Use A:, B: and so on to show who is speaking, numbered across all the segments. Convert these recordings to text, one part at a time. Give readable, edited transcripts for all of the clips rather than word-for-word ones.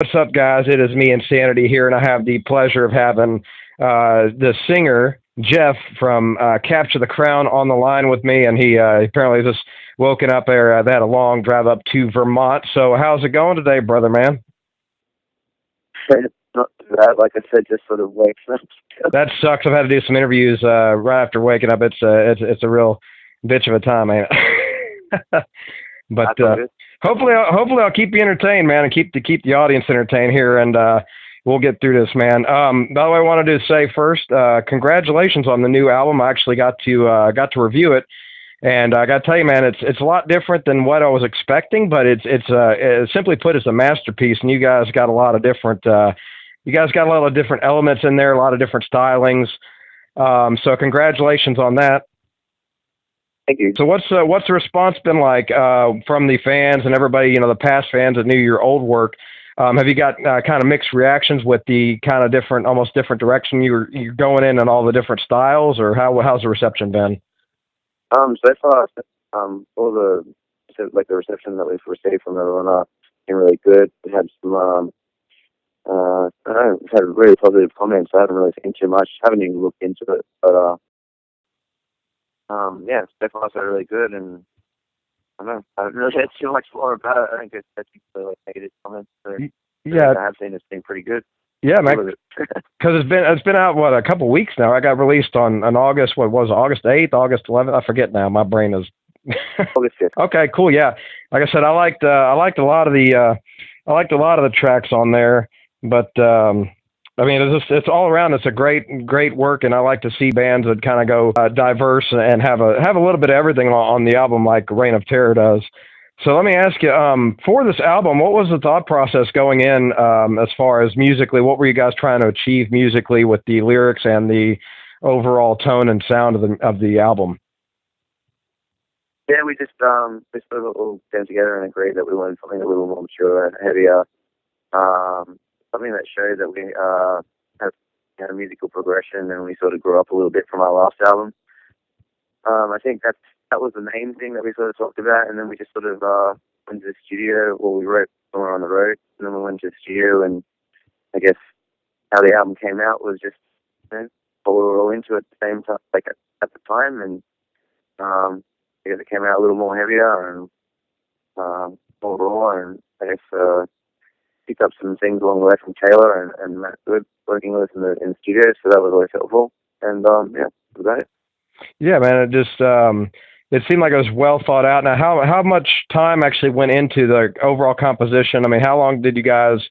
A: What's up, guys? It is me, Insanity, here, and I have the pleasure of having the singer Jeff from Capture the Crown on the line with me, and he apparently just woken up there. They had a long drive up to Vermont. So, how's it going today, brother, man?
B: Not too bad. Like I said, just sort of wakes up.
A: That sucks. I've had to do some interviews right after waking up. It's a real bitch of a time, ain't it? But
B: That's all good.
A: hopefully I'll keep you entertained, man, and keep the audience entertained here, and we'll get through this, man. By the way, I wanted to say first, congratulations on the new album. I actually got to review it, and I got to tell you, man, it's a lot different than what I was expecting, but it's simply put, it's a masterpiece, and you guys got a lot of different elements in there, a lot of different stylings. So congratulations on that.
B: Thank you.
A: So what's the response been like from the fans and everybody, the past fans that knew your old work? Have you got kind of mixed reactions with the kind of different, almost different direction you're going in and all the different styles, or how's the reception been?
B: So far, all the reception that we've received from everyone been really good. We had some, I don't know, we've had really positive comments. I haven't really seen too much. Haven't even looked into it, but yeah, so far so really good, and I don't know. I haven't really had too much more about it. I think it's the like negative comments. So
A: Yeah,
B: I have seen it's been pretty good.
A: yeah, man. Because it's been out a couple weeks now. I got released on August. What was it, August 8th, August 11th? I forget now. My brain is.
B: August 5th.
A: Okay, cool. Yeah, like I said, I liked a lot of the tracks on there, but I mean, it's all around. It's a great work, and I like to see bands that kind of go diverse and have a little bit of everything on the album, like Reign of Terror does. So let me ask you, for this album, what was the thought process going in as far as musically? What were you guys trying to achieve musically with the lyrics and the overall tone and sound of the album?
B: Yeah, we sort of all came together and agreed that we wanted something a little more mature and heavier, something that showed that we have musical progression, and we sort of grew up a little bit from our last album. I think that was the main thing that we sort of talked about, and then we just sort of went to the studio. Well, we wrote somewhere on the road, and then we went to the studio, and I guess how the album came out was just, what we were all into at the same time, like at the time, and I guess it came out a little more heavier and more raw, and I guess picked up some things along the way from Taylor and Matt Good working with us in the studio, so that was always helpful. And yeah, that was about it.
A: Yeah, man. It seemed like it was well thought out. Now, how much time actually went into the overall composition? I mean, how long did you guys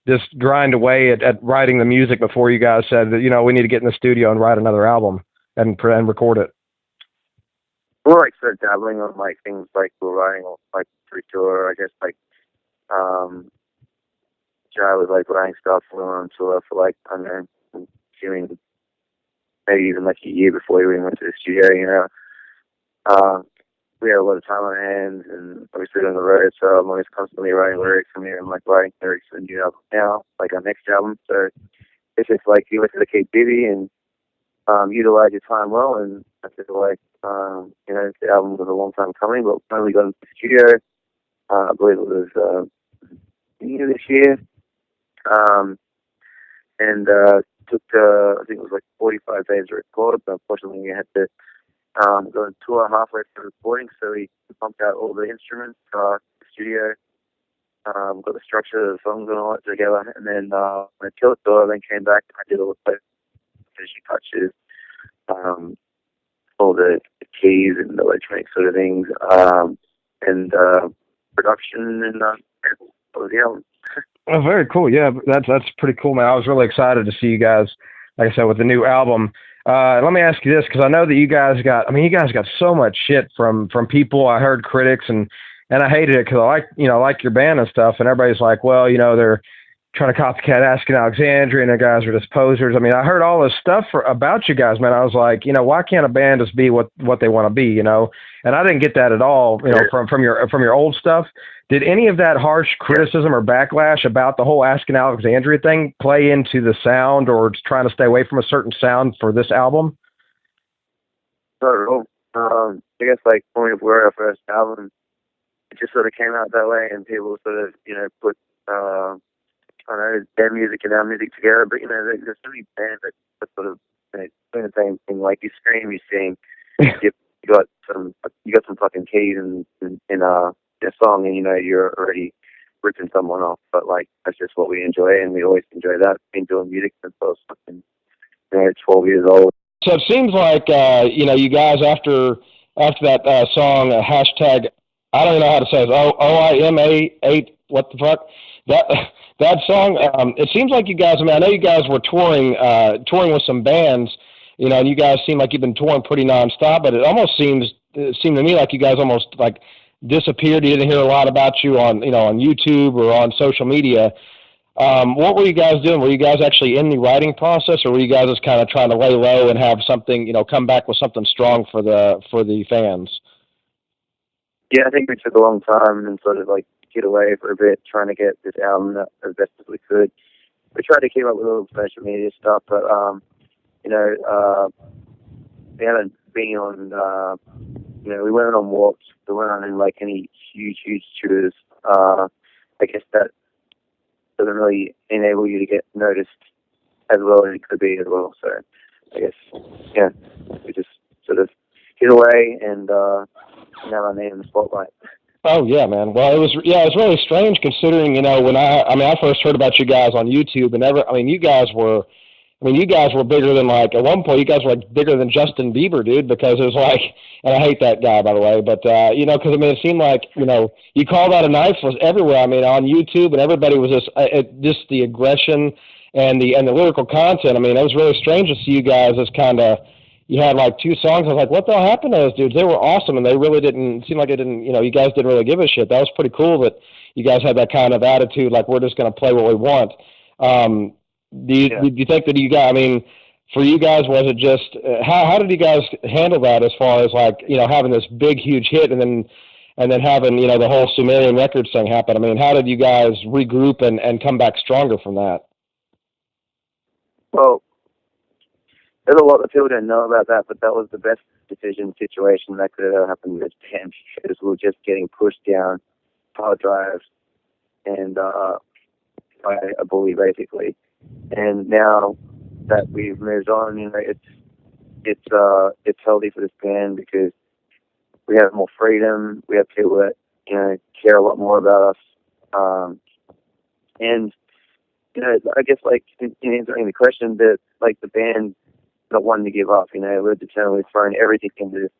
A: just grind away at writing the music before you guys said that we need to get in the studio and write another album and record it?
B: We're like sort of dabbling on like things like we're writing like through tour. I guess like Jai was like writing stuff we were on tour for like, I don't know, feeling maybe even like a year before we even went to the studio. We had a lot of time on our hands, and obviously on the road, so I'm always constantly writing lyrics, and I'm like writing lyrics for the new album now, like our next album. So it's just like you listen to keep busy and utilize your time well, and I feel like the album was a long time coming, but finally got into the studio. I believe it was beginning of this year, and took I think it was like 45 days to record, but unfortunately we had to go on tour halfway through recording, so we pumped out all the instruments, the studio, got the structure of the songs and all that together, and then when I killed it, I then came back and I did all the finishing touches, all the keys and the electronic sort of things, and production, and that was the album.
A: Oh, very cool. Yeah, that's pretty cool, man. I was really excited to see you guys, like I said, with the new album. Let me ask you this, because I know that you guys got so much shit from people. I heard critics, and I hated it because I like your band and stuff, and everybody's like, well, they're trying to copycat Asking Alexandria, and the guys are just posers. I mean, I heard all this stuff about you guys, man. I was like, why can't a band just be what they want to be, And I didn't get that at all, from your old stuff. Did any of that harsh criticism or backlash about the whole Asking Alexandria thing play into the sound, or trying to stay away from a certain sound for this album?
B: Not at all. I guess like when we were our first album, it just sort of came out that way, and people sort of put their music and our music together. But there's so many bands that sort of doing the same thing. Like you scream, you sing, you got some fucking keys in a song, and you're already ripping someone off. But like that's just what we enjoy, and we always enjoy that. Been doing music since I was fucking 12 years old.
A: So it seems like you guys after that song hashtag, I don't even know how to say it. OIMA8, what the fuck? That song. It seems like you guys. I mean, I know you guys were touring with some bands, and you guys seem like you've been touring pretty nonstop. But it seemed to me like you guys almost like disappeared. You didn't hear a lot about you on YouTube or on social media. What were you guys doing? Were you guys actually in the writing process, or were you guys just kind of trying to lay low and have something, come back with something strong for the fans?
B: Yeah, I think we took a long time and sort of like get away for a bit, trying to get this album out as best as we could. We tried to keep up with all the social media stuff, but we haven't been on. We weren't on walks. We weren't on like any huge tours. I guess that doesn't really enable you to get noticed as well as it could be as well. So I guess, yeah, we just sort of hid away and now I'm in the spotlight.
A: Oh yeah, man. Well, it was really strange considering, when I first heard about you guys on YouTube and you guys were bigger than like, at one point you guys were like bigger than Justin Bieber, dude, because it was like, and I hate that guy, by the way, but, because it seemed like, you called out a knife was everywhere. On YouTube, and everybody was just the aggression and the lyrical content. It was really strange to see you guys as kind of, you had like 2 songs. I was like, what the hell happened to those dudes? They were awesome, and they really didn't seem like it didn't, you guys didn't really give a shit. That was pretty cool that you guys had that kind of attitude, like we're just going to play what we want. Do you think that you guys, for you guys, was it just, how did you guys handle that as far as like, having this big, huge hit and then having, the whole Sumerian Records thing happen? How did you guys regroup and come back stronger from that?
B: Well, there's a lot that people don't know about that, but that was the best decision situation that could have ever happened with this band, because we were just getting pushed down hard drives and by a bully, basically. And now that we've moved on, it's healthy for this band because we have more freedom. We have people that care a lot more about us. And I guess like in answering the question, that like the band not wanting to give up. We're determined. We've thrown everything into this.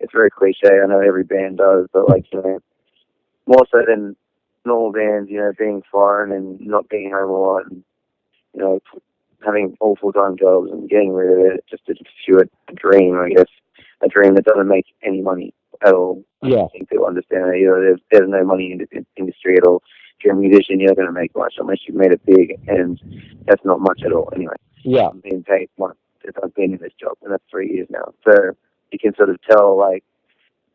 B: It's very cliche. I know every band does, but like more so than normal bands. Being foreign and not being home a lot, and having all full-time jobs and getting rid of it just to pursue a dream, I guess. A dream that doesn't make any money at all.
A: Yeah.
B: I think people understand that. There's no money in the industry at all. If you're a musician, you're not going to make much unless you've made it big, and that's not much at all anyway.
A: Yeah.
B: I'm being paid once since I've been in this job, and that's 3 years now. So you can sort of tell, like,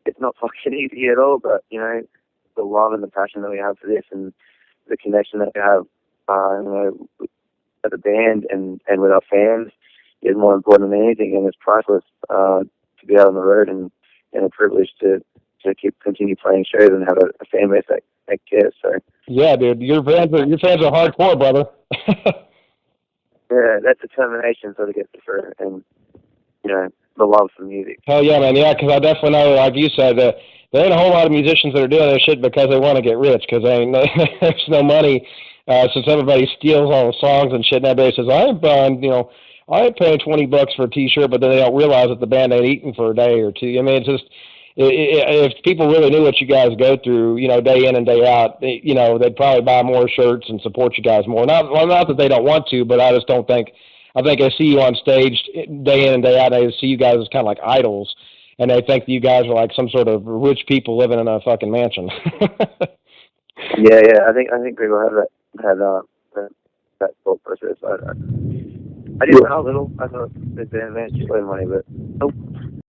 B: it's not fucking easy at all, but, the love and the passion that we have for this and the connection that we have, as a band and with our fans is more important than anything, and it's priceless to be out on the road and a privilege to continue playing shows and have a fan base that cares. So
A: yeah, dude, your fans are hardcore, brother.
B: Yeah, that determination sort of gets through, and the love for music.
A: Hell yeah, man. Yeah, because I definitely know, like you said, there ain't a whole lot of musicians that are doing this shit because they want to get rich, because there's no money. Since everybody steals all the songs and shit, and everybody says, I ain't buying, I ain't paying $20 for a T-shirt, but then they don't realize that the band ain't eating for a day or two. It's just, if people really knew what you guys go through, day in and day out, they'd probably buy more shirts and support you guys more. Not that they don't want to, but I just don't think. I think I see you on stage day in and day out, and I see you guys as kind of like idols, and they think that you guys are like some sort of rich people living in a fucking mansion.
B: Yeah. I think people have that thought process. I did when I was little. I thought the band should win money, but nope.